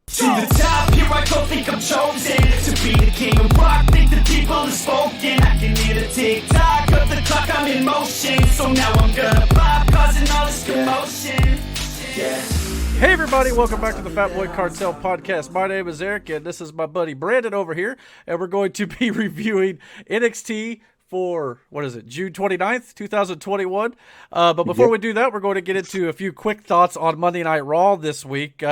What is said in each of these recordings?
To the top, here I go, think I'm chosen to be the king of rock, think the people have spoken. I can hear the tick-tock of the clock, I'm in motion. So now I'm gonna pop, causing all this commotion. Yeah. Hey everybody, welcome back to the Fat Boy Cartel podcast. My name is Eric, and this is my buddy Brandon over here, and we're going to be reviewing NXT for, June 29th, 2021. But before we do that, we're going to get into a few quick thoughts on Monday Night Raw this week.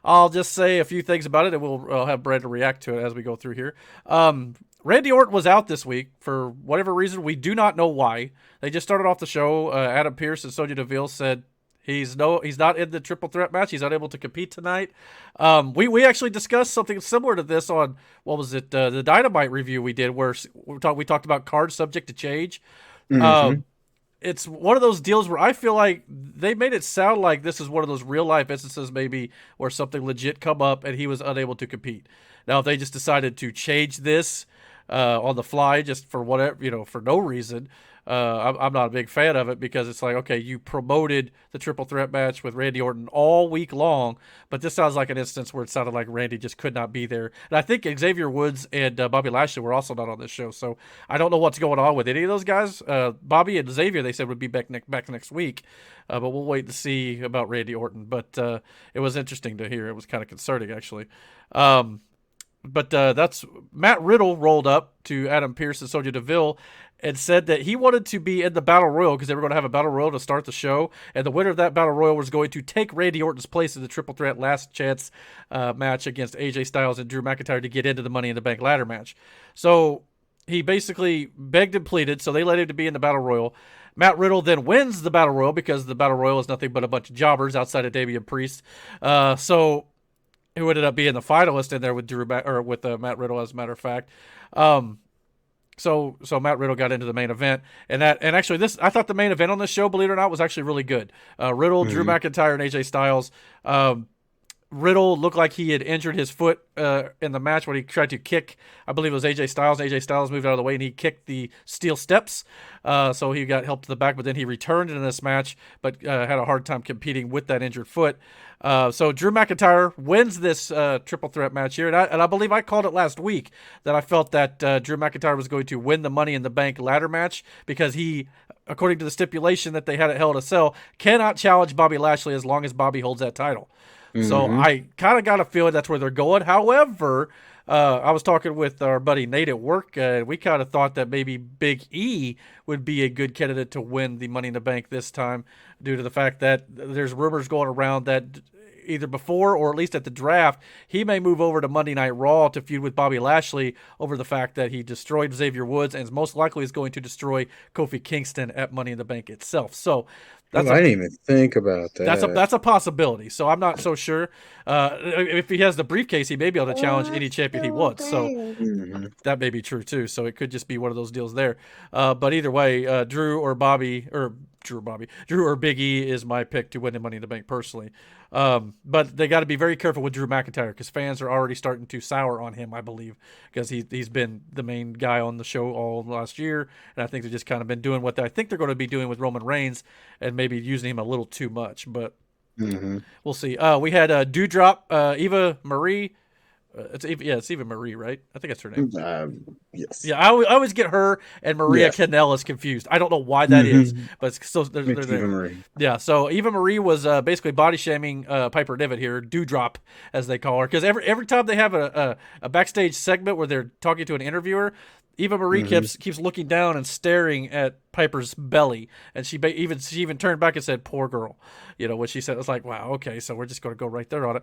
I'll just say a few things about it, and we'll have Brandon react to it as we go through here. Randy Orton was out this week for whatever reason. We do not know why. They just started off the show. Adam Pearce and Sonya Deville said he's not in the triple threat match. He's unable to compete tonight. We actually discussed something similar to this on, the Dynamite review we did, where we talked about cards subject to change. Mm-hmm. It's one of those deals where I feel like they made it sound like this is one of those real life instances maybe where something legit come up and he was unable to compete. Now, if they just decided to change this on the fly just for whatever, for no reason, I'm not a big fan of it, because it's like, okay, you promoted the triple threat match with Randy Orton all week long, but this sounds like an instance where it sounded like Randy just could not be there. And I think Xavier Woods and Bobby Lashley were also not on this show, so I don't know what's going on with any of those guys. Bobby and Xavier, they said, would be back next week, but we'll wait to see about Randy Orton. But it was interesting to hear. It was kind of concerning, actually. But that's Matt Riddle rolled up to Adam Pearce and Sonya Deville and said that he wanted to be in the Battle Royal because they were going to have a Battle Royal to start the show, and the winner of that Battle Royal was going to take Randy Orton's place in the Triple Threat Last Chance match against AJ Styles and Drew McIntyre to get into the Money in the Bank ladder match. So he basically begged and pleaded, so they let him to be in the Battle Royal. Matt Riddle then wins the Battle Royal because the Battle Royal is nothing but a bunch of jobbers outside of Damian Priest. So who ended up being the finalist in there with Matt Riddle, as a matter of fact. So Matt Riddle got into the main event, and actually I thought the main event on this show, believe it or not, was actually really good. Riddle, Drew McIntyre, and AJ Styles. Riddle looked like he had injured his foot in the match when he tried to kick, I believe it was AJ Styles. AJ Styles moved out of the way, and he kicked the steel steps. So he got helped to the back, but then he returned in this match, but had a hard time competing with that injured foot. So Drew McIntyre wins this triple threat match here, and I believe I called it last week that I felt that Drew McIntyre was going to win the Money in the Bank ladder match because he, according to the stipulation that they had at Hell in a Cell, cannot challenge Bobby Lashley as long as Bobby holds that title. Mm-hmm. So I kind of got a feeling that's where they're going. However, I was talking with our buddy Nate at work, and we kind of thought that maybe Big E would be a good candidate to win the Money in the Bank this time, due to the fact that there's rumors going around that either before or at least at the draft, he may move over to Monday Night Raw to feud with Bobby Lashley over the fact that he destroyed Xavier Woods and most likely is going to destroy Kofi Kingston at Money in the Bank itself. So I didn't even think about that. That's a possibility. So I'm not so sure. If he has the briefcase, he may be able to challenge any champion he wants. So that may be true too. So it could just be one of those deals there. But either way, Drew or Big E is my pick to win the Money in the Bank personally. But they got to be very careful with Drew McIntyre because fans are already starting to sour on him, I believe, because he's been the main guy on the show all last year, and I think they've just kind of been doing what I think they're going to be doing with Roman Reigns, and maybe using him a little too much. But we'll see. We had Doudrop, Eva Marie. It's Eva Marie, right? I think that's her name. Yes. Yeah, I always get her and Maria Kanellis confused. I don't know why that is, but it's still they're Eva Marie. Yeah, so Eva Marie was basically body shaming Piper Niven here, Doudrop as they call her, because every time they have a backstage segment where they're talking to an interviewer, Eva Marie keeps looking down and staring at Piper's belly, and she even turned back and said, "Poor girl," what she said. It was like, wow, okay, so we're just going to go right there on it.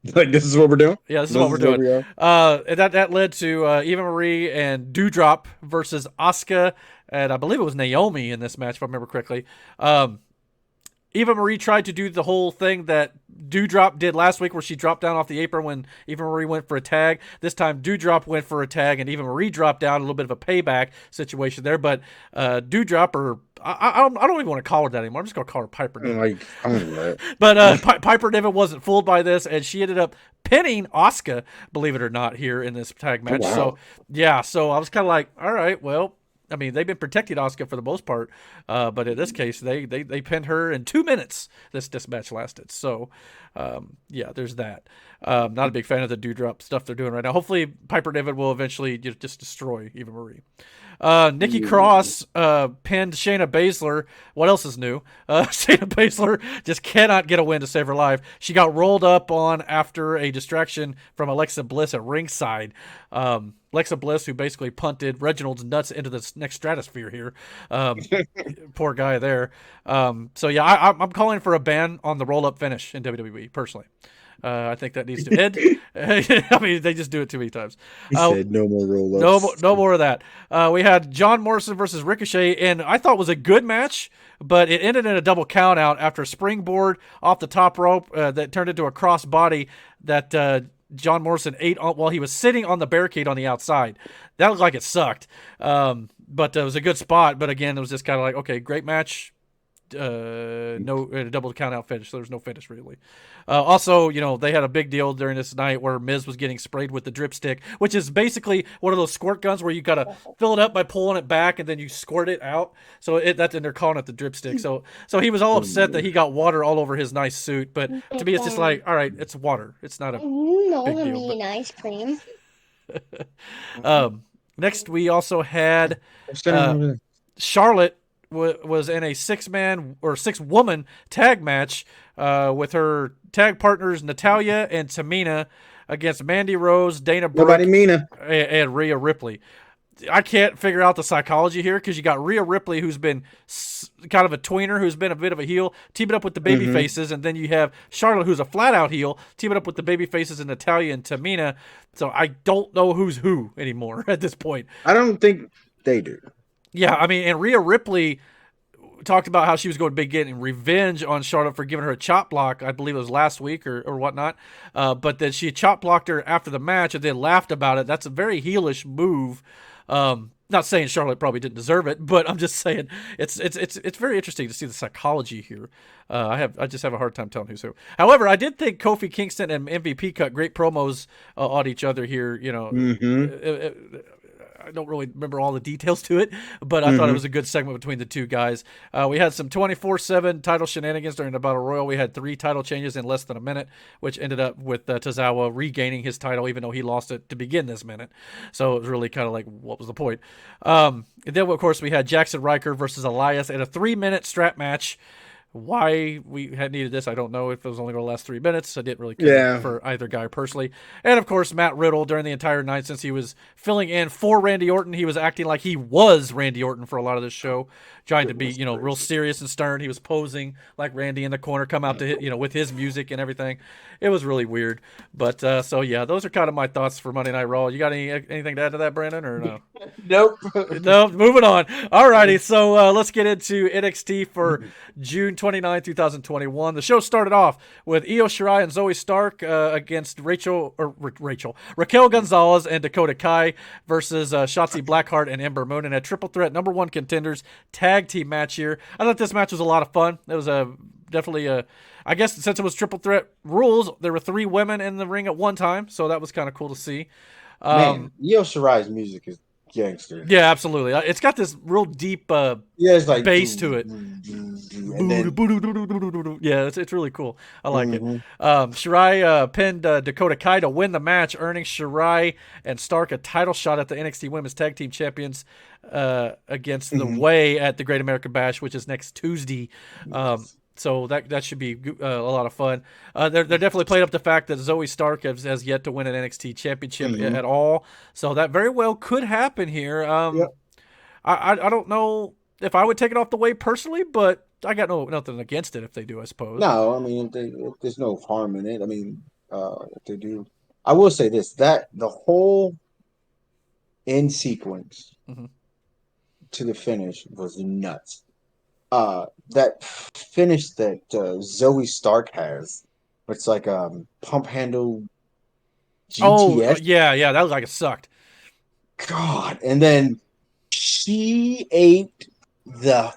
This is what we're doing. Yeah, this is what we're doing. And that led to Eva Marie and Doudrop versus Asuka, and I believe it was Naomi in this match, if I remember correctly. Eva Marie tried to do the whole thing that Doudrop did last week, where she dropped down off the apron when Eva Marie went for a tag. This time, Doudrop went for a tag, and Eva Marie dropped down. A little bit of a payback situation there. But Doudrop, or I don't even want to call her that anymore. I'm just going to call her Piper Niven. But Piper Niven wasn't fooled by this, and she ended up pinning Asuka, believe it or not, here in this tag match. Oh, wow. So I was kind of like, all right, well, I mean, they've been protecting Asuka for the most part, but in this case, they pinned her in 2 minutes. This match lasted. So, yeah, there's that. Not a big fan of the Doudrop stuff they're doing right now. Hopefully, Piper Niven will eventually just destroy Eva Marie. Nikki Cross pinned Shayna Baszler. What else is new? Shayna Baszler just cannot get a win to save her life. She got rolled up on after a distraction from Alexa Bliss at ringside. Alexa Bliss, who basically punted Reginald's nuts into the next stratosphere here. Poor guy there. So, yeah, I'm calling for a ban on the roll-up finish in WWE, personally. I think that needs to end. I mean, they just do it too many times. He said no more roll-ups. No more of that. We had John Morrison versus Ricochet, and I thought it was a good match, but it ended in a double count-out after a springboard off the top rope that turned into a cross-body that John Morrison ate while he was sitting on the barricade on the outside. That looked like it sucked. But it was a good spot. But again, it was just kind of like, okay, great match. No double count out finish. So there's no finish really. Also, they had a big deal during this night where Miz was getting sprayed with the dripstick, which is basically one of those squirt guns where you gotta fill it up by pulling it back and then you squirt it out. So and they're calling it the dripstick. So he was all upset that he got water all over his nice suit. But to me, it's just like, all right, it's water. It's not a big deal. But... ice cream. Next, we also had Charlotte was in a 6-man or 6-woman tag match with her tag partners Natalya and Tamina against Mandy Rose, Dana Brooke, and Rhea Ripley. I can't figure out the psychology here because you got Rhea Ripley, who's been kind of a tweener, who's been a bit of a heel, teaming up with the baby faces, and then you have Charlotte, who's a flat-out heel, teaming up with the baby faces and Natalya and Tamina. So I don't know who's who anymore at this point. I don't think they do. Yeah, I mean, and Rhea Ripley talked about how she was going to be getting revenge on Charlotte for giving her a chop block, I believe it was last week or whatnot, but that she chop blocked her after the match and then laughed about it. That's a very heelish move. Not saying Charlotte probably didn't deserve it, but I'm just saying it's very interesting to see the psychology here. I just have a hard time telling who's who. However, I did think Kofi Kingston and MVP cut great promos on each other here. I don't really remember all the details to it, but I thought it was a good segment between the two guys. We had some 24/7 title shenanigans during the Battle Royal. We had 3 title changes in less than a minute, which ended up with Tozawa regaining his title, even though he lost it to begin this minute. So it was really kind of like, what was the point? And then, of course, we had Jackson Riker versus Elias in a 3-minute strap match. Why we had needed this, I don't know. If it was only going to last 3 minutes, I didn't really care for either guy personally. And of course, Matt Riddle during the entire night, since he was filling in for Randy Orton, he was acting like he was Randy Orton for a lot of this show, trying to be, real serious and stern. He was posing like Randy in the corner, come out to hit, with his music and everything. It was really weird. But so yeah, those are kind of my thoughts for Monday Night Raw. You got anything to add to that, Brandon, or no? Nope. No, moving on. All righty, so let's get into NXT for June 29, 2021. The show started off with Io Shirai and Zoe Stark against Raquel Gonzalez and Dakota Kai versus Shotzi Blackheart and Ember Moon in a triple threat #1 contenders tag team match here. I thought this match was a lot of fun. It was definitely I guess since it was triple threat rules, there were 3 women in the ring at one time, so that was kind of cool to see. Man, Io Shirai's music is gangster. Yeah, absolutely. It's got this real deep it's like bass to it. Yeah, it's really cool. I like it. Shirai pinned Dakota Kai to win the match, earning Shirai and Stark a title shot at the NXT Women's Tag Team Champions against the Way at the Great American Bash, which is next Tuesday. So that should be a lot of fun. They're definitely playing up the fact that Zoe Stark has yet to win an NXT championship at all. So that very well could happen here. I don't know if I would take it off the Way personally, but I got nothing against it if they do, I suppose. No, I mean, if there's no harm in it. I mean, if they do. I will say this, that the whole end sequence to the finish was nuts. That finish that Zoe Stark has, it's like pump handle GTS. Oh, yeah, that was like it sucked. God, and then she ate the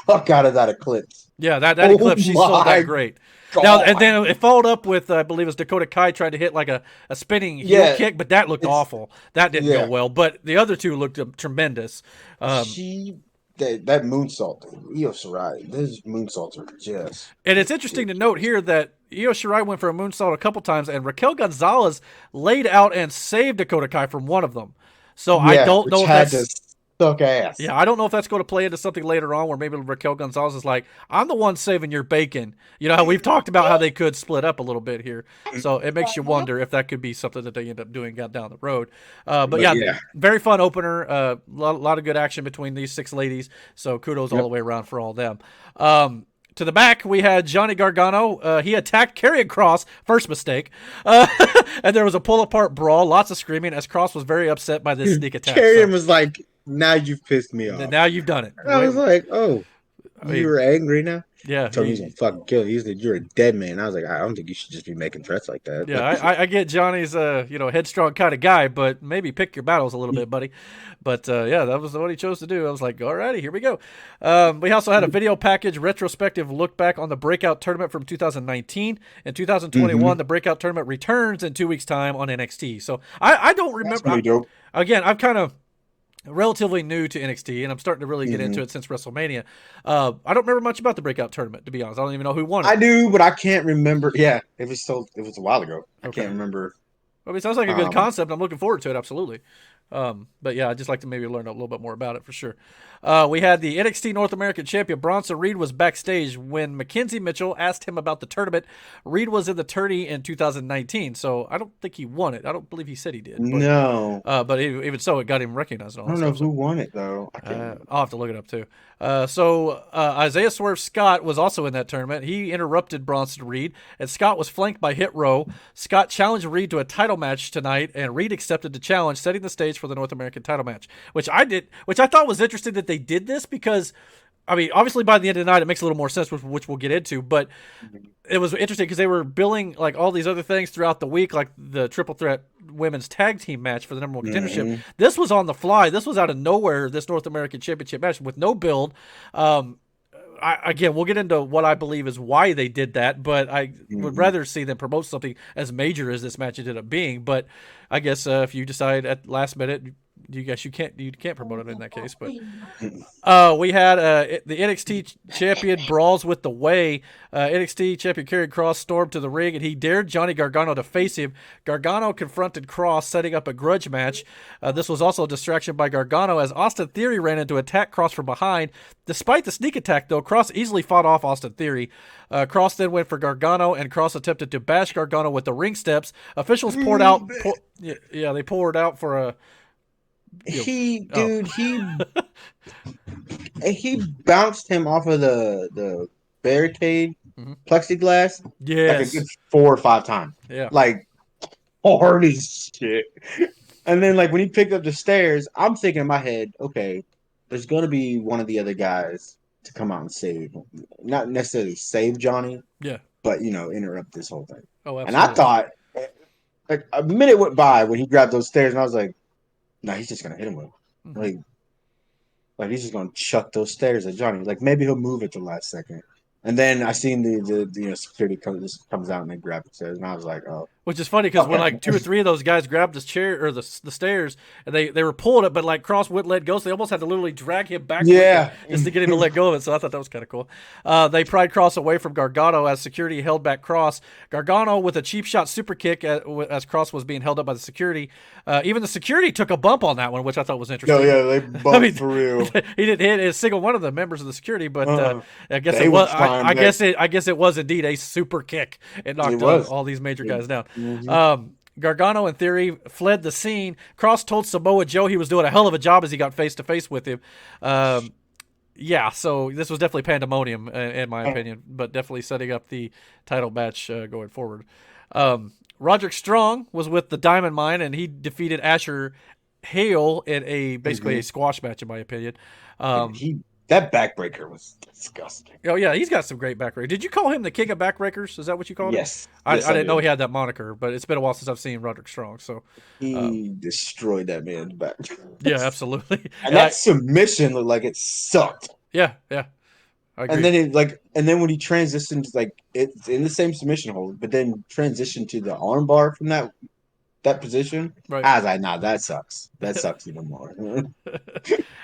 fuck out of that Eclipse. Yeah, that clip, she sold that great. God. Now, and then it followed up with, I believe it was Dakota Kai tried to hit like a spinning heel kick, but that looked awful. That didn't go well. But the other two looked tremendous. That moonsault, Io Shirai, those moonsaults are just. And it's interesting to note here that Io Shirai went for a moonsault a couple times, and Raquel Gonzalez laid out and saved Dakota Kai from one of them. So I don't know if that's suck ass. Yeah, I don't know if that's going to play into something later on where maybe Raquel Gonzalez is like, I'm the one saving your bacon. You know how we've talked about how they could split up a little bit here. So it makes you wonder if that could be something that they end up doing down the road. But yeah, very fun opener. A lot of good action between these 6 ladies. So kudos all the way around for all of them. To the back, we had Johnny Gargano. He attacked Karrion Kross. First mistake. And there was a pull-apart brawl. Lots of screaming as Kross was very upset by this sneak attack. Karrion was like, now you've pissed me off. Now you've done it. I was like, oh, you were angry now? Yeah. Told me he's going to fucking kill you. He said, you're a dead man. I was like, I don't think you should just be making threats like that. Yeah, I get Johnny's, headstrong kind of guy, but maybe pick your battles a little bit, buddy. But, yeah, that was what he chose to do. I was like, all righty, here we go. We also had a video package retrospective look back on the Breakout Tournament from 2019. In 2021, the Breakout Tournament returns in 2 weeks' time on NXT. So I don't remember. That's really dope. Again, I'm kind of relatively new to NXT, and I'm starting to really get into it since WrestleMania. I don't remember much about the Breakout Tournament, to be honest. I don't even know who won it. I do, but I can't remember. Yeah, it was a while ago. I can't remember. I mean, it sounds like a good concept. I'm looking forward to it, absolutely. But yeah, I'd just like to maybe learn a little bit more about it for sure. We had the NXT North American Champion Bronson Reed was backstage when Mackenzie Mitchell asked him about the tournament. Reed was in the tourney in 2019, so I don't think he won it. I don't believe he said he did. But, no. But even so, it got him recognized. I don't know who won it, though. I'll have to look it up, too. So Isaiah Swerve Scott was also in that tournament. He interrupted Bronson Reed, and Scott was flanked by Hit Row. Scott challenged Reed to a title match tonight, and Reed accepted the challenge, setting the stage for the North American title match, which I thought was interesting that they did this because, I mean, obviously by the end of the night, it makes a little more sense, which we'll get into, but it was interesting because they were billing like all these other things throughout the week, like the triple threat women's tag team match for the number one contendership. This was on the fly. This was out of nowhere, this North American Championship match with no build. Again, we'll get into what I believe is why they did that, but I would rather see them promote something as major as this match ended up being. But I guess if you decide at last minute, you can't promote it in that case. But we had the NXT champion brawls with the Way. NXT champion Karrion Kross stormed to the ring, and he dared Johnny Gargano to face him. Gargano confronted Kross, setting up a grudge match. This was also a distraction by Gargano as Austin Theory ran in to attack Kross from behind. Despite the sneak attack, though, Kross easily fought off Austin Theory. Kross then went for Gargano, and Kross attempted to bash Gargano with the ring steps. Officials poured out. They poured out for a. He bounced him off of the barricade plexiglass like a good 4 or 5 times. Yeah. Like hard as shit. And then like when he picked up the stairs, I'm thinking in my head, okay, there's gonna be one of the other guys to come out and save. Not necessarily save Johnny. Yeah. But interrupt this whole thing. Oh, absolutely. And I thought like a minute went by when he grabbed those stairs and I was like, no, he's just gonna hit him with them. Like he's just gonna chuck those stairs at Johnny. Like maybe he'll move at the last second. And then I seen the security comes out and they grab the stairs, and I was like, oh. Which is funny because when like 2 or 3 of those guys grabbed this chair or the stairs, and they were pulling it, but like Kross wouldn't let go, so they almost had to literally drag him back just to get him to let go of it. So I thought that was kind of cool. They pried Kross away from Gargano as security held back Kross. Gargano with a cheap shot super kick as Kross was being held up by the security. Even the security took a bump on that one, which I thought was interesting. No, yeah, they bumped for real. He didn't hit a single one of the members of the security, but I guess it was. I guess it was indeed a super kick. It knocked all these major guys down. Gargano and Theory fled the scene. Kross told Samoa Joe he was doing a hell of a job as he got face to face with him. So this was definitely pandemonium in my opinion, but definitely setting up the title match going forward. Roderick Strong was with the Diamond Mine, and he defeated Asher Hale in basically a squash match, in my opinion. That backbreaker was disgusting. Oh, yeah, he's got some great backbreakers. Did you call him the king of backbreakers? Is that what you called him? Yes. I didn't know he had that moniker, but it's been a while since I've seen Roderick Strong. So he destroyed that man's back. Yeah, absolutely. And that submission looked like it sucked. Yeah. I agree. And then when he transitioned, like it's in the same submission hold, but then transitioned to the armbar from that position, Right. I was like, nah, that sucks. That sucks even more.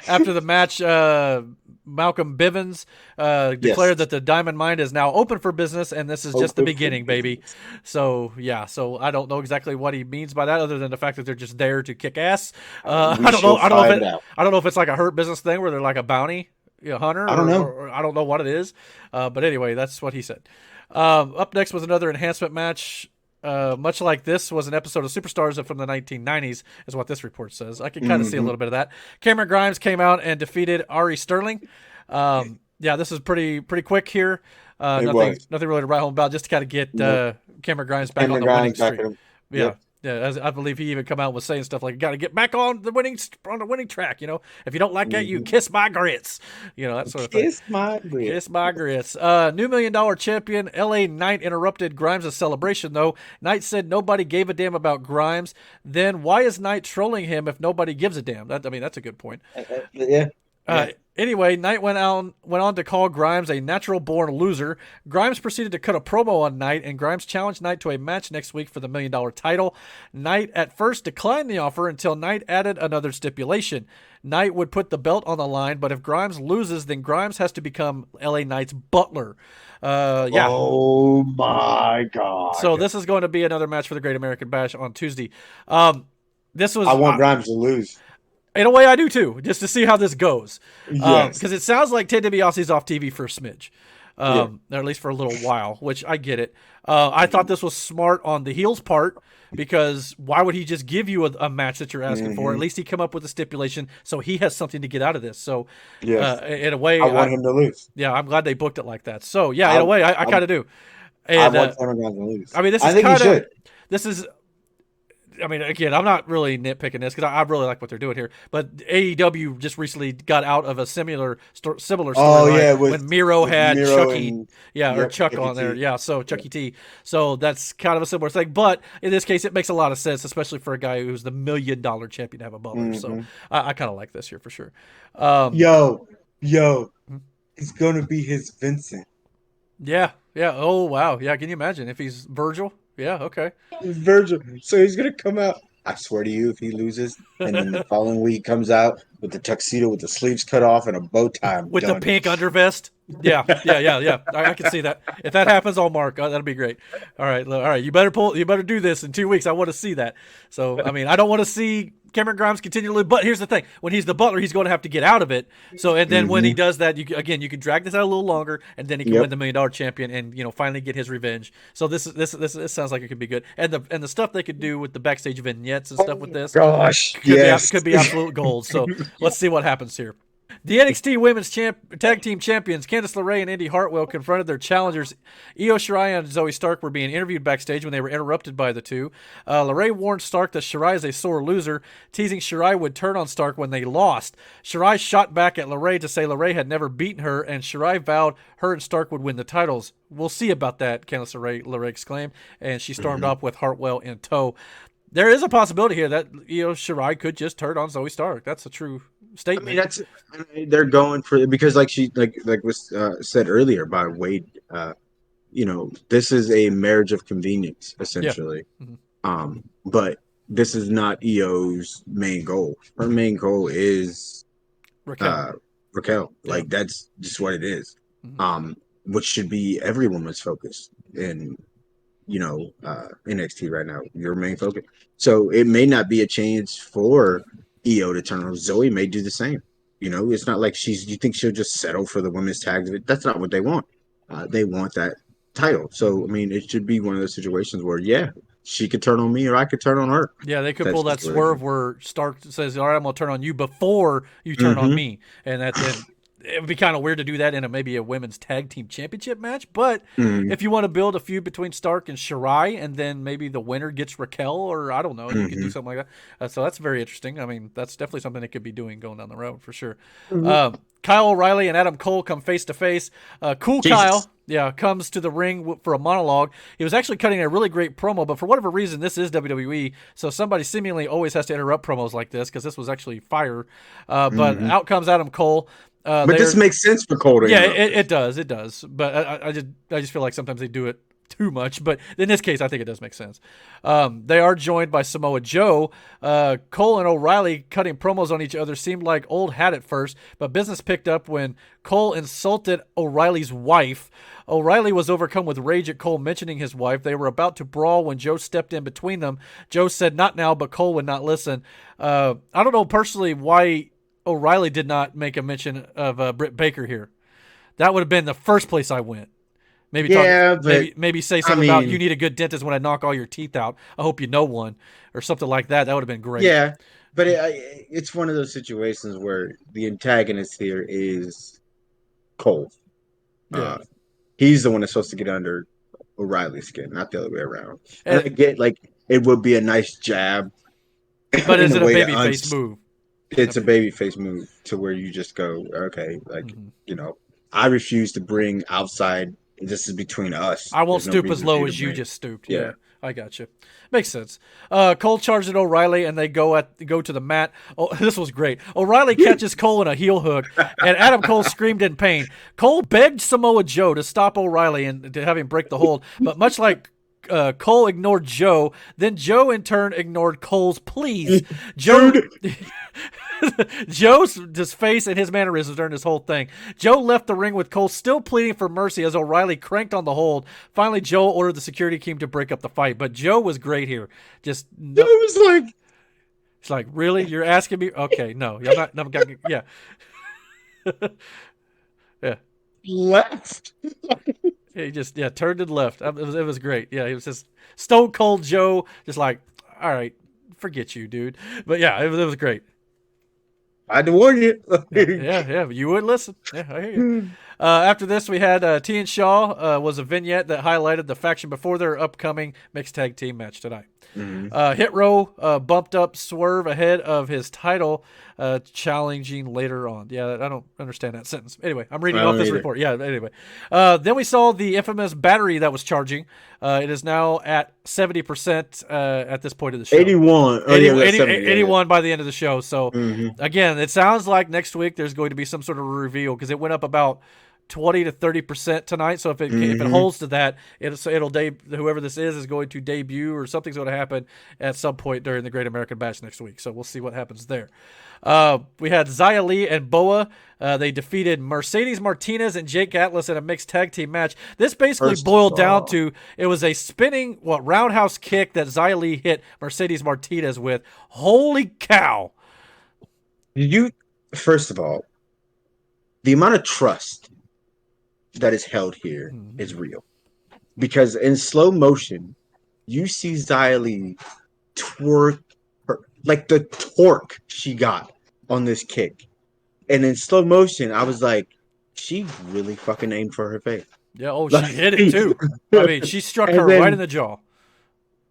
After the match, Malcolm Bivens declared Yes. that the Diamond Mine is now open for business, and this is just the Open for beginning, baby. business. So yeah, so I don't know exactly what he means by that, other than the fact that they're just there to kick ass. We I don't know. shall find out. I don't know if it's like a hurt business thing where they're like a bounty hunter, I don't know. or I don't know what it is. But anyway, that's what he said. Up next was another enhancement match. Much like this was an episode of Superstars from the 1990s, is what this report says. I can kind of see a little bit of that. Cameron Grimes came out and defeated Ari Sterling. Yeah, this is pretty quick here. Nothing really to write home about, just to kind of get Cameron Grimes back on the winning streak. Yeah. Yeah, as I believe he even come out and was saying stuff like, "Got to get back on the winning track." You know, if you don't like that, you kiss my grits. You know, that sort of thing. Kiss my grits. Kiss my grits. New $1 million champion LA Knight interrupted Grimes' celebration, though. Knight said nobody gave a damn about Grimes. Then why is Knight trolling him if nobody gives a damn? That's a good point. Yeah. Anyway, Knight went on to call Grimes a natural-born loser. Grimes proceeded to cut a promo on Knight, and Grimes challenged Knight to a match next week for the $1 million title. Knight at first declined the offer until Knight added another stipulation. Knight would put the belt on the line, but if Grimes loses, then Grimes has to become LA Knight's butler. Yeah. Oh my God. So this is going to be another match for the Great American Bash on Tuesday. This was. I want Grimes to lose. In a way, I do too, just to see how this goes. Yes. Because it sounds like Ted DiBiase's off TV for a smidge, Yeah. or at least for a little while, which I get it. I thought this was smart on the heel's part, because why would he just give you a match that you're asking for? At least he come up with a stipulation, so he has something to get out of this. So, Yes. in a way, I want him to lose. Yeah, I'm glad they booked it like that. So, yeah, in a way, I kind of do. And, I want Cameron Grimes to lose. I mean, I think he should. This is. I mean, again, I'm not really nitpicking this because I really like what they're doing here. But AEW just recently got out of a similar storyline. Oh, yeah, when Miro had Miro Chucky, and- or Chuck Chucky on there, T. so Chucky T. So that's kind of a similar thing. But in this case, it makes a lot of sense, especially for a guy who's the $1 million champion to have a butler. So I kind of like this here for sure. Yo, it's gonna be his Vincent. Yeah. Oh wow, yeah. Can you imagine if he's Virgil? Yeah, okay. Virgil. So he's gonna come out. I swear to you, if he loses, and then the following week comes out with the tuxedo with the sleeves cut off and a bow tie, I'm with done. the pink undervest. Yeah. I can see that. If that happens, I'll mark. That'll be great. All right. You better do this in 2 weeks. I want to see that. So, I mean, I don't want to see Cameron Grimes continually, but here's the thing: when he's the butler, he's going to have to get out of it. So, and then when he does that, you can drag this out a little longer, and then he can win the $1 million champion, and finally get his revenge. So this sounds like it could be good, and the stuff they could do with the backstage vignettes and stuff with this, Gosh, could be absolute gold. So let's see what happens here. The NXT Women's Tag Team Champions Candice LeRae and Indy Hartwell confronted their challengers. Io Shirai and Zoe Stark were being interviewed backstage when they were interrupted by the two. LeRae warned Stark that Shirai is a sore loser, teasing Shirai would turn on Stark when they lost. Shirai shot back at LeRae to say LeRae had never beaten her, and Shirai vowed her and Stark would win the titles. We'll see about that, Candice LeRae exclaimed, and she stormed off with Hartwell in tow. There is a possibility here that Shirai could just turn on Zoe Stark. That's a true statement. I mean, they're going for it because, like was said earlier by Wade. This is a marriage of convenience, essentially. Yeah. But this is not EO's main goal. Her main goal is Raquel. Yeah. That's just what it is. Which should be every woman's focus in NXT right now. Your main focus. So it may not be a change for EO to turn on. Zoe may do the same. It's not like you think she'll just settle for the women's tag. That's not what they want. They want that title. So, I mean, it should be one of those situations where, she could turn on me or I could turn on her. Yeah, they could pull that swerve where Stark says, all right, I'm going to turn on you before you turn on me. And then it would be kind of weird to do that in maybe a women's tag team championship match. But if you want to build a feud between Stark and Shirai, and then maybe the winner gets Raquel, or I don't know, you can do something like that. So that's very interesting. I mean, that's definitely something they could be doing going down the road for sure. Kyle O'Reilly and Adam Cole come face to face. Kyle. Yeah, comes to the ring for a monologue. He was actually cutting a really great promo, but for whatever reason, this is WWE, so somebody seemingly always has to interrupt promos like this because this was actually fire. But out comes Adam Cole. But this makes sense for Cole to Yeah, interrupt. it does. But I just feel like sometimes they do it too much. But in this case, I think it does make sense. They are joined by Samoa Joe. Cole and O'Reilly cutting promos on each other seemed like old hat at first, but business picked up when Cole insulted O'Reilly's wife. O'Reilly was overcome with rage at Cole mentioning his wife. They were about to brawl when Joe stepped in between them. Joe said, "Not now," but Cole would not listen. I don't know personally why O'Reilly did not make a mention of Britt Baker here. That would have been the first place I went. Maybe maybe say something about you need a good dentist when I knock all your teeth out. I hope you know one, or something like that. That would have been great. Yeah, but it's one of those situations where the antagonist here is Cole. Yeah. He's the one that's supposed to get under O'Reilly's skin, not the other way around. And I get it would be a nice jab, but is it a babyface move? It's a babyface move to where you just go, okay, I refuse to bring outside. This is between us. I won't stoop as low as you just stooped. Yeah, I got you. Makes sense. Cole charged at O'Reilly, and they go to the mat. Oh, this was great. O'Reilly catches Cole in a heel hook, and Adam Cole screamed in pain. Cole begged Samoa Joe to stop O'Reilly and to have him break the hold, but much like Cole ignored Joe, then Joe in turn ignored Cole's pleas. Joe's face and his mannerisms during this whole thing. Joe left the ring with Cole still pleading for mercy as O'Reilly cranked on the hold. Finally, Joe ordered the security team to break up the fight, but Joe was great here. Joe was like, it's like, really? You're asking me? Okay, no, I'm not. Yeah, yeah. Left. He just turned and left. It was great. Yeah, it was just Stone Cold Joe, just like, all right, forget you, dude. But yeah, it was great. I had to warn you. yeah, but you wouldn't listen. Yeah, I hear you. After this, we had T and Shaw was a vignette that highlighted the faction before their upcoming mixed tag team match tonight. Mm-hmm. Hit Row bumped up Swerve ahead of his title, challenging later on. Yeah, I don't understand that sentence. Anyway, I'm reading off this report. Yeah, anyway. Then we saw the infamous battery that was charging. It is now at 70% at this point of the show. 81. 81 by the end of the show. So, again, it sounds like next week there's going to be some sort of reveal because it went up about 20 to 30% tonight. So if it holds to that, whoever this is going to debut or something's going to happen at some point during the Great American Bash next week. So we'll see what happens there. We had Xia Li and Boa. They defeated Mercedes Martinez and Jake Atlas in a mixed tag team match. This basically boiled down to it was a spinning roundhouse kick that Xia Li hit Mercedes Martinez with. Holy cow! First of all, the amount of trust that is held here is real, because in slow motion you see Xia Li twerk like the torque she got on this kick, and in slow motion I was like, she really fucking aimed for her face. Yeah, she hit it too. I mean, she struck her right in the jaw,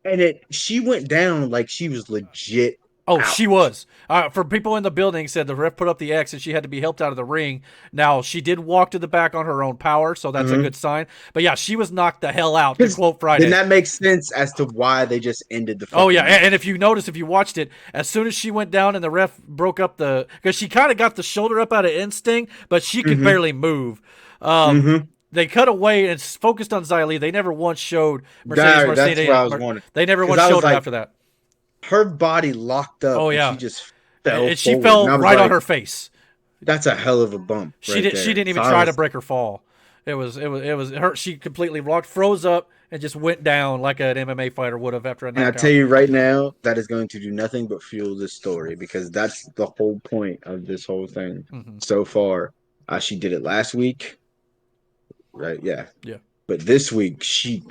and she went down like she was legit. Oh, she was. For people in the building said the ref put up the X and she had to be helped out of the ring. Now, she did walk to the back on her own power, so that's a good sign. But yeah, she was knocked the hell out, to quote Friday. Then that makes sense as to why they just ended the fight. Oh, yeah, and if you notice, if you watched it, as soon as she went down and the ref broke up because she kind of got the shoulder up out of instinct, but she could barely move. They cut away and focused on Xia Li. They never once showed Mercedes That's what I was wondering. They never once showed her after that. Her body locked up. Oh yeah, she just fell. And she fell right on her face. That's a hell of a bump. She didn't even try to break her fall. It was her. She completely froze up and just went down like an MMA fighter would have after a knockout. And I tell you right now, that is going to do nothing but fuel this story, because that's the whole point of this whole thing so far. She did it last week, right? Yeah. But this week she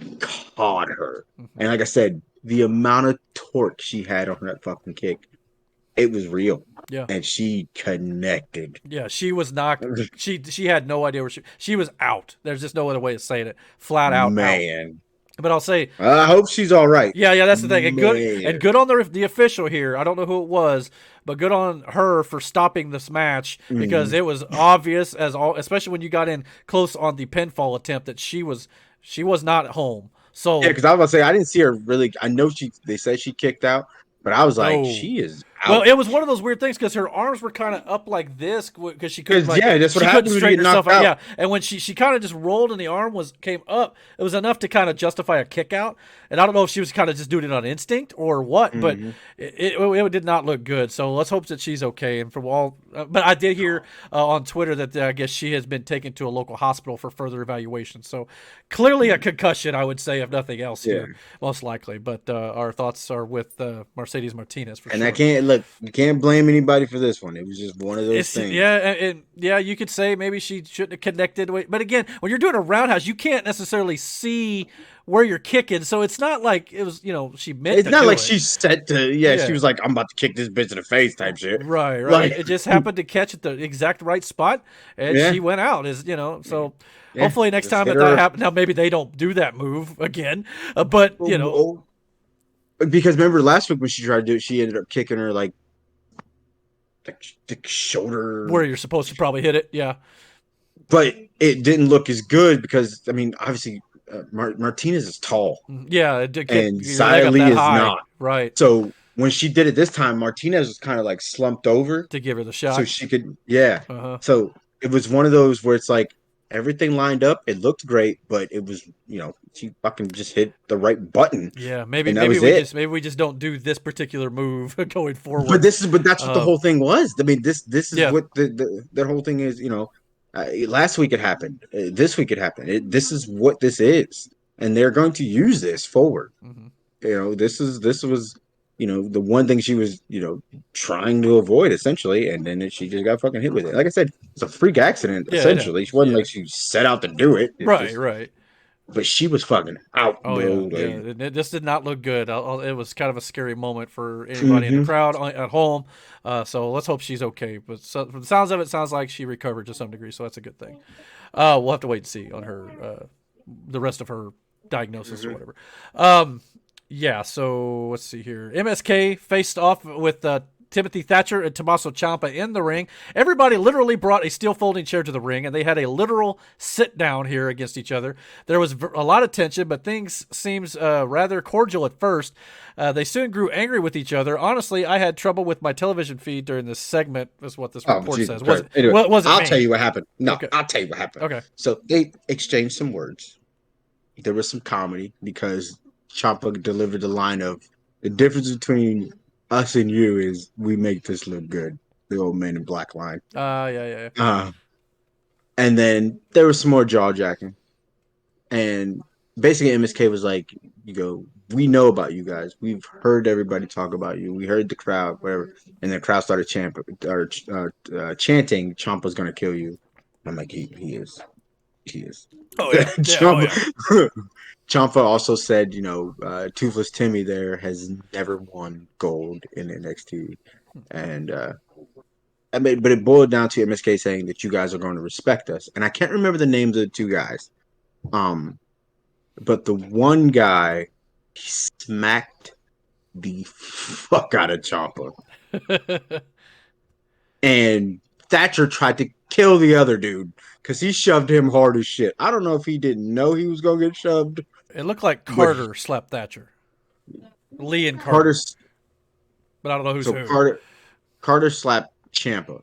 caught her, and like I said, the amount of torque she had on that fucking kick, it was real. Yeah. And she connected. Yeah, she was knocked. She had no idea where she was out. There's just no other way of saying it. Flat out. Man. Out. But I'll say, I hope she's all right. Yeah, that's the thing. And good on the official here. I don't know who it was, but good on her for stopping this match, because it was obvious especially when you got in close on the pinfall attempt, that she was not at home. So yeah, because I was about to say, I didn't see her really. I know they said she kicked out, but I was like, she is Well, it was one of those weird things because her arms were kind of up like this because she couldn't. Like, that's what she happened couldn't when you straighten get herself knocked out. out. Yeah, and when she kind of just rolled and the arm came up, it was enough to kind of justify a kick out. And I don't know if she was kind of just doing it on instinct or what, but it did not look good. So let's hope that she's okay. And from all, but I did hear on Twitter that I guess she has been taken to a local hospital for further evaluation. So clearly a concussion, I would say, if nothing else here, most likely. But our thoughts are with Mercedes Martinez for and sure. I can't look. You can't blame anybody for this one. It was just one of those things. Yeah, you could say maybe she shouldn't have connected. But again, when you're doing a roundhouse, you can't necessarily see where you're kicking. So it's not like it was, she meant. It's to not do like it. she said to. Yeah, she was like, "I'm about to kick this bitch in the face," type shit. Right. Like, It just happened to catch at the exact right spot, and she went out. So hopefully next time that happens, now maybe they don't do that move again. But because remember last week when she tried to do it, she ended up kicking her like the shoulder where you're supposed to probably hit it. Yeah, but it didn't look as good because I mean, obviously Martinez is tall, and Xia Li is not. Right. So when she did it this time, Martinez was kind of like slumped over to give her the shot, so she could. So it was one of those where it's like everything lined up. It looked great, but it was she fucking just hit the right button. Yeah, maybe we just don't do this particular move going forward. But that's what the whole thing was. I mean, this is what the whole thing is. Last week it happened. This week it happened. This is what this is, and they're going to use this forward. This was the one thing she was trying to avoid essentially, and then she just got fucking hit with it. Like I said, it's a freak accident essentially. She wasn't like she set out to do it. Right. But she was fucking out, bro. This did not look good. It was kind of a scary moment for anybody in the crowd at home. So let's hope she's okay. But from the sounds of it, sounds like she recovered to some degree. So that's a good thing. We'll have to wait and see on her, the rest of her diagnosis or whatever. So let's see here. MSK faced off with Timothy Thatcher and Tommaso Ciampa in the ring. Everybody literally brought a steel folding chair to the ring, and they had a literal sit down here against each other. There was a lot of tension, but things seems rather cordial at first. They soon grew angry with each other. Honestly, I had trouble with my television feed during this segment, is what this report says. I'll tell you what happened. I'll tell you what happened. Okay. So they exchanged some words. There was some comedy because Ciampa delivered the line of, the difference between us and you is we make this look good. The old man in black line. Yeah. And then there was some more jaw jacking. And basically MSK was like, we know about you guys. We've heard everybody talk about you. We heard the crowd, whatever. And the crowd started chanting, Ciampa's gonna kill you. I'm like, he is. He is. Oh yeah. Ciampa also said, Toothless Timmy there has never won gold in NXT. And but it boiled down to MSK saying that you guys are going to respect us. And I can't remember the names of the two guys. But the one guy, he smacked the fuck out of Ciampa. And Thatcher tried to kill the other dude because he shoved him hard as shit. I don't know if he didn't know he was going to get shoved. It looked like Carter slapped Thatcher. Lee and Carter. But I don't know who's who. Carter slapped Ciampa.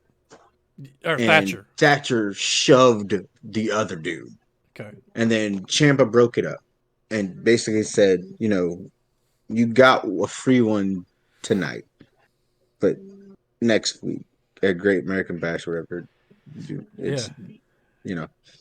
Or Thatcher. Thatcher shoved the other dude. Okay. And then Ciampa broke it up and basically said, you got a free one tonight. But next week at Great American Bash, whatever. And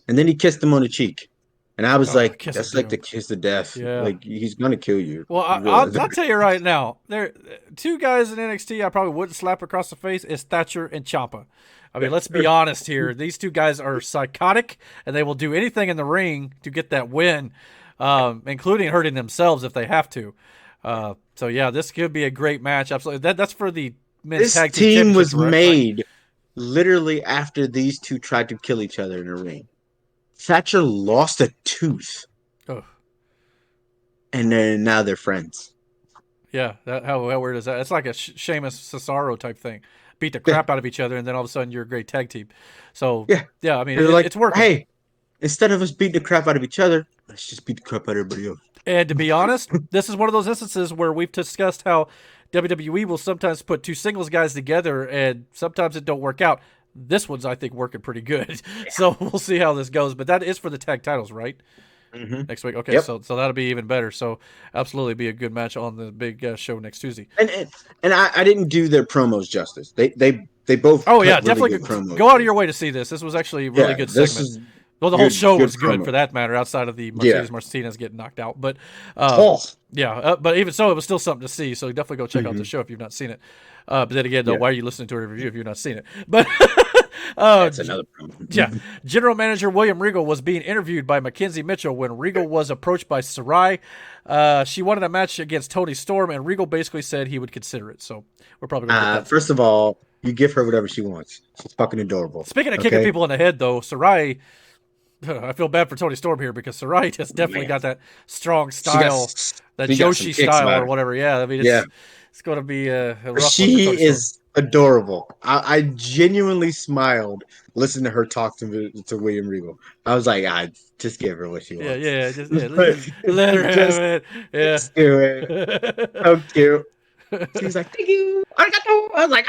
then he kissed him on the cheek. And I was like, that's like the kiss of death. Yeah. Like, he's going to kill you. Well, I'll tell you right now, there two guys in NXT I probably wouldn't slap across the face is Thatcher and Ciampa. I mean, let's be honest here. These two guys are psychotic, and they will do anything in the ring to get that win, including hurting themselves if they have to. So, yeah, this could be a great match. Absolutely. That's for the men's tag team. This team was made literally after these two tried to kill each other in the ring. Thatcher lost a tooth. Oh. And then now they're friends. Yeah, how weird is that? It's like a Sheamus Cesaro type thing. Beat the crap out of each other, and then all of a sudden you're a great tag team. So, yeah, I mean, it's working. Hey, instead of us beating the crap out of each other, let's just beat the crap out of everybody else. And to be honest, this is one of those instances where we've discussed how WWE will sometimes put two singles guys together, and sometimes it don't work out. This one's, I think, working pretty good. So we'll see how this goes. But that is for the tag titles, right? Next week. Okay, Yep. so that'll be even better. So absolutely be a good match on the big show next Tuesday. And I didn't do their promos justice. They both. Oh yeah, cut really definitely good promos. go out of your way to see this. This was actually a really good this segment. is Well, the whole good- show good was good promo. for that matter, outside of the Mercedes Martinez getting knocked out. But but even so, it was still something to see. So definitely go check out the show if you've not seen it. But then again, though, why are you listening to a review if you've not seen it? But That's another promo. yeah, General Manager William Regal was being interviewed by Mackenzie Mitchell when Regal was approached by Sarai. She wanted a match against Toni Storm, and Regal basically said he would consider it. So we're probably going to get that. First of all, you give her whatever she wants. She's fucking adorable. Speaking of kicking people in the head, though, Sarai, I feel bad for Toni Storm here because Sarai has definitely got that strong style, that she got some Joshi kicks style about or her. whatever. Yeah, I mean, it's going to be a rough one for She Toni is adorable. I genuinely smiled listening to her talk to William Regal. I was like, just give her what she Storm. wants. Just let her have it. Yeah. Just do it. So cute. She was like, thank you. Arigato. I was like,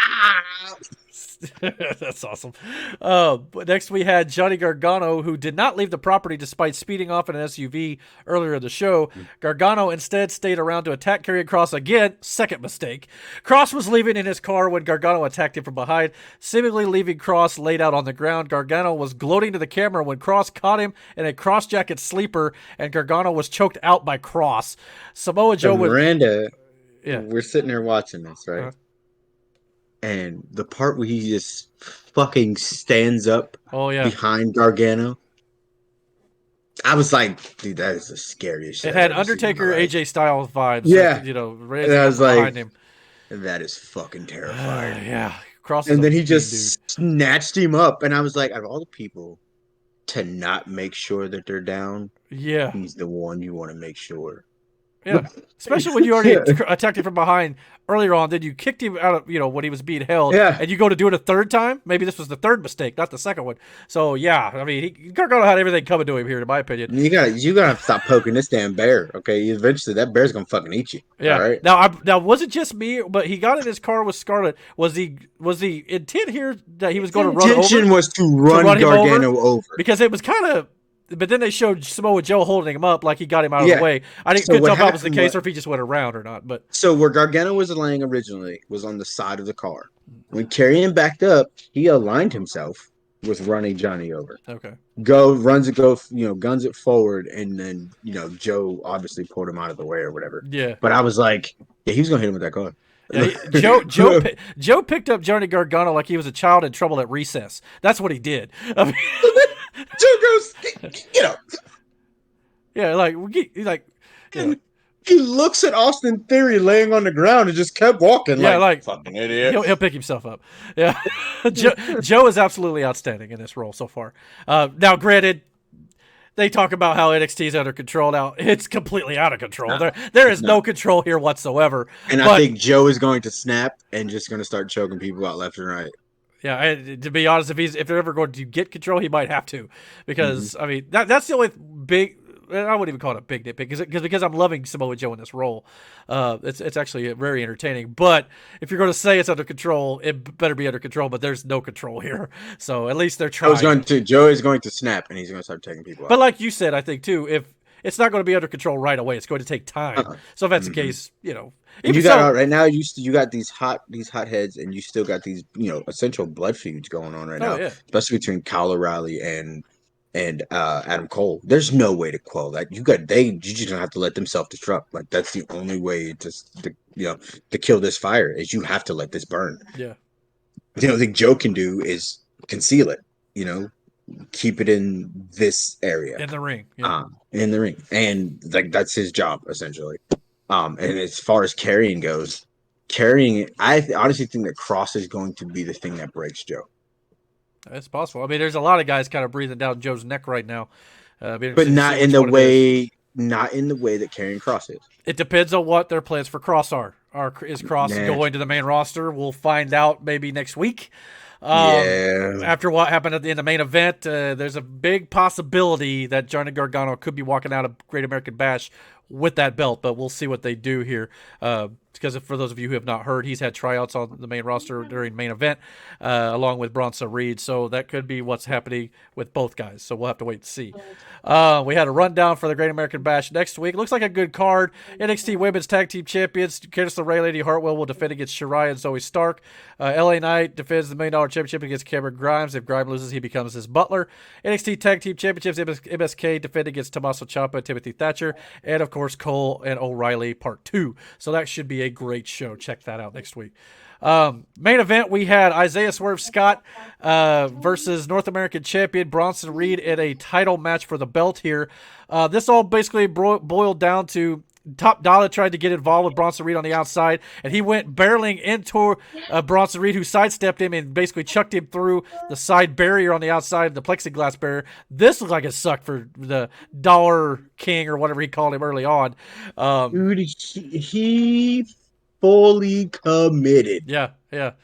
That's awesome. But next we had Johnny Gargano, who did not leave the property despite speeding off in an SUV earlier in the show. Gargano instead stayed around to attack Karrion Kross again. Second mistake. Kross was leaving in his car when Gargano attacked him from behind, seemingly leaving Kross laid out on the ground. Gargano was gloating to the camera when Kross caught him in a cross jacket sleeper, and Gargano was choked out by Kross. Samoa Joe would... Miranda, Yeah. we're sitting there watching this, right? And the part where he just fucking stands up behind Gargano, I was like, dude, that is the scariest shit. It had I've ever seen in Undertaker my life. AJ Styles vibes. Yeah. Raising And I up was like, behind him. that is fucking terrifying. Yeah. Kross is And a then he mean just dude. snatched him up, and I was like, out of all the people to not make sure that they're down, Yeah. he's the one you want to make sure. Yeah. Especially when you already attacked him from behind earlier on, then you kicked him out of, when he was being held, and you go to do it a third time. Maybe this was the third mistake, not the second one. So, yeah, I mean, Gargano had everything coming to him here, in my opinion. You gotta stop poking this damn bear, okay? Eventually, that bear's gonna fucking eat you. Yeah. All right? Now, was it just me? But he got in his car with Scarlett. Was the intent here that he was going to run over? Intention was to run him Gargano over. Because it was kind of. But then they showed Samoa Joe holding him up like he got him out of the way. I couldn't tell if that was the case or if he just went around or not. But so where Gargano was laying originally was on the side of the car. When Karrion backed up, he aligned himself with running Johnny over. Okay. Guns it forward, and then Joe obviously pulled him out of the way or whatever. Yeah. But I was like, yeah, he was gonna hit him with that car. Yeah, Joe picked up Johnny Gargano like he was a child in trouble at recess. That's what he did. I mean, Joe goes, yeah, like and he looks at Austin Theory laying on the ground and just kept walking. Yeah, like fucking idiot. He'll pick himself up. Yeah, Joe is absolutely outstanding in this role so far. Now, granted, they talk about how NXT is under control. Now it's completely out of control. There is no control here whatsoever. And I think Joe is going to snap and just going to start choking people out left and right. Yeah, and to be honest, if they're ever going to get control, he might have to, because I mean that's the only big. I wouldn't even call it a big nitpick because I'm loving Samoa Joe in this role. It's actually very entertaining. But if you're going to say it's under control, it better be under control. But there's no control here, so at least they're trying. Joe is going to snap and he's going to start taking people out. But like you said, I think too, if it's not going to be under control right away, it's going to take time. So if that's the case, And you got right now. You got these hot heads, and you still got these essential blood feuds going on right now, especially between Kyle O'Reilly and Adam Cole. There's no way to quell that. You just don't have to let them self-destruct. Like that's the only way to kill this fire is you have to let this burn. Yeah. The only thing Joe can do is conceal it. Keep it in this area in the ring. And like that's his job essentially. And as far as carrying goes, I honestly think that Kross is going to be the thing that breaks Joe. It's possible. I mean, there's a lot of guys kind of breathing down Joe's neck right now, but not in the way that Karrion Kross is. It depends on what their plans for Kross are. Is Kross going to the main roster? We'll find out maybe next week. After what happened in the main event, there's a big possibility that Johnny Gargano could be walking out of Great American Bash with that belt, but we'll see what they do here. because for those of you who have not heard, he's had tryouts on the main roster during main event, along with Bronson Reed. So that could be what's happening with both guys. So we'll have to wait to see. We had a rundown for the Great American Bash next week. Looks like a good card. NXT Women's Tag Team Champions Candice LeRae, Lady Hartwell will defend against Shirai and Zoe Stark. LA Knight defends the $1 Million Championship against Cameron Grimes. If Grimes loses, he becomes his butler. NXT Tag Team Championships, MSK defend against Tommaso Ciampa and Timothy Thatcher. And, of course, Cole and O'Reilly Part 2. So that should be a great show. Check that out next week. Main event, we had Isaiah Swerve Scott versus North American Champion Bronson Reed in a title match for the belt here. This all basically boiled down to Top Dollar tried to get involved with Bronson Reed on the outside, and he went barreling into Bronson Reed, who sidestepped him and basically chucked him through the side barrier on the outside, the plexiglass barrier. This looked like it sucked for the Dollar King or whatever he called him early on. Dude, he fully committed. Yeah, because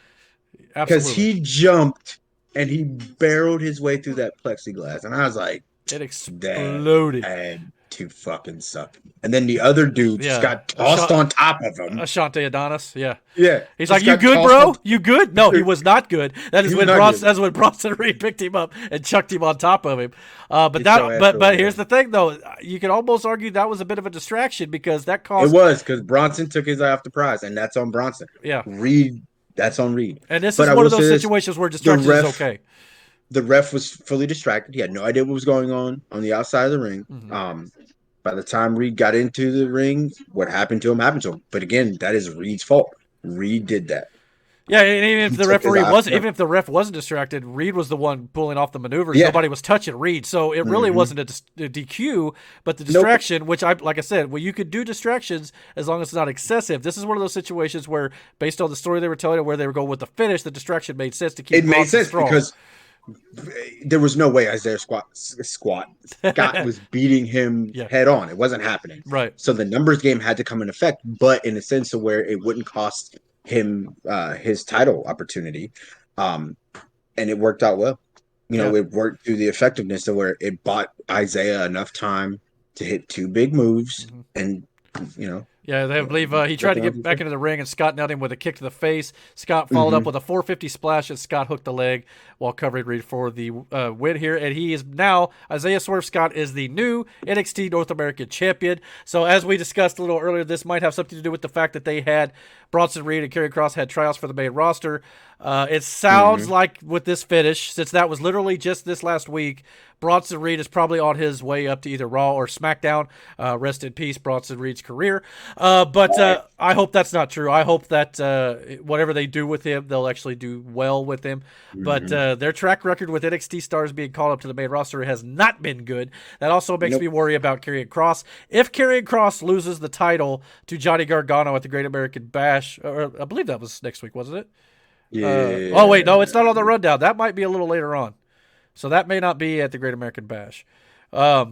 absolutely. he jumped and he barreled his way through that plexiglass, and I was like, it exploded. That had to fucking suck. And then the other dude just got tossed on top of him. Ashante Adonis, yeah. He's like, "You good, bro? You good?" No, he was not good. That's when Bronson Reed picked him up and chucked him on top of him. But here's the thing, though. You can almost argue that was a bit of a distraction because that caused. It was because Bronson took his eye off the prize, and that's on Bronson. Yeah, Reed, that's on Reed. And this is one of those situations where distraction is okay. The ref was fully distracted. He had no idea what was going on the outside of the ring. Mm-hmm. By the time Reed got into the ring, what happened to him happened to him. But again, that is Reed's fault. Reed did that. Yeah, and even if the ref wasn't distracted, Reed was the one pulling off the maneuvers. Yeah. Nobody was touching Reed, so it really wasn't a DQ. But the distraction, which like I said, you could do distractions as long as it's not excessive. This is one of those situations where, based on the story they were telling, where they were going with the finish, the distraction made sense to keep. It made sense because there was no way Isaiah Scott was beating him head on. It wasn't happening. Right. So the numbers game had to come in effect, but in a sense of where it wouldn't cost him his title opportunity. And it worked out well. It worked through the effectiveness of where it bought Isaiah enough time to hit two big moves and Yeah, they believe he tried to get back into the ring, and Scott nailed him with a kick to the face. Scott followed up with a 450 splash, and Scott hooked the leg while covering Reed for the win here. And he is now, Isaiah Swerve Scott is the new NXT North American Champion. So as we discussed a little earlier, this might have something to do with the fact that they had Bronson Reed and Karrion Kross had tryouts for the main roster. It sounds like with this finish, since that was literally just this last week, Bronson Reed is probably on his way up to either Raw or SmackDown. Rest in peace, Bronson Reed's career. But I hope that's not true. I hope that whatever they do with him, they'll actually do well with him. But their track record with NXT stars being called up to the main roster has not been good. That also makes me worry about Karrion Kross. If Karrion Kross loses the title to Johnny Gargano at the Great American Bash, or I believe that was next week, wasn't it? Yeah. Oh, wait, no, it's not on the rundown. That might be a little later on. So that may not be at the Great American Bash. But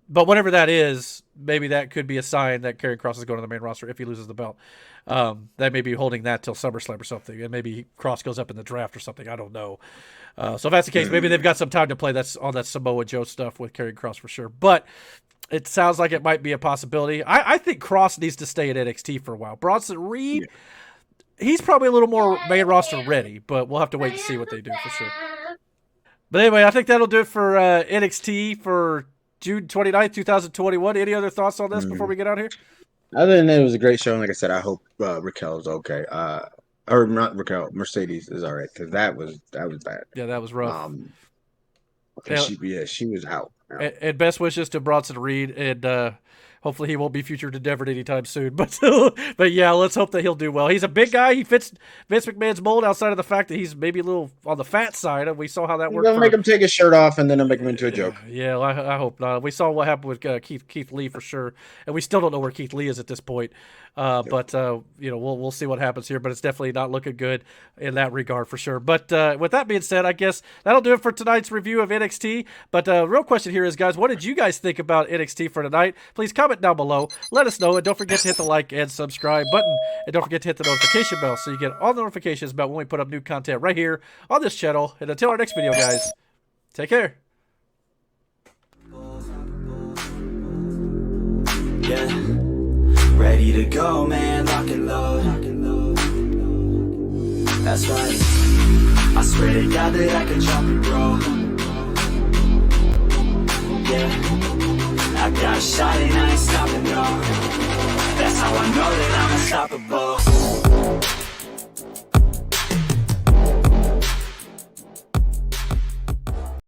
whatever that is, maybe that could be a sign that Karrion Kross is going to the main roster if he loses the belt. That may be holding that till SummerSlam or something. And maybe Kross goes up in the draft or something. I don't know. So if that's the case, maybe they've got some time to play that's on that Samoa Joe stuff with Karrion Kross for sure. But it sounds like it might be a possibility. I think Kross needs to stay at NXT for a while. Bronson Reed, he's probably a little more main roster ready, but we'll have to wait and see what they do for sure. But anyway, I think that'll do it for NXT for June 29th, 2021. Any other thoughts on this before we get out here? Other than that, it was a great show. And like I said, I hope Raquel is okay. Or not Raquel, Mercedes is all right, because that was bad. Yeah, that was rough. She was out. And best wishes to Bronson Reed, and hopefully he won't be featured endeavored anytime soon. But yeah, let's hope that he'll do well. He's a big guy. He fits Vince McMahon's mold outside of the fact that he's maybe a little on the fat side. We saw how that worked. They'll make him take his shirt off, and then they'll make him into a joke. Yeah, well, I hope not. We saw what happened with Keith Lee for sure, and we still don't know where Keith Lee is at this point. But we'll see what happens here. But it's definitely not looking good in that regard for sure. But with that being said, I guess that'll do it for tonight's review of NXT. But real question here is, guys, what did you guys think about NXT for tonight? Please comment down below. Let us know, and don't forget to hit the like and subscribe button, and don't forget to hit the notification bell so you get all the notifications about when we put up new content right here on this channel. And until our next video, guys, take care. Yeah, Ray. ready to go, man, lock and load. That's right, I swear to God that I can jump and grow. Yeah, I got a shot and I ain't stopping, no. That's how I know that I'm unstoppable.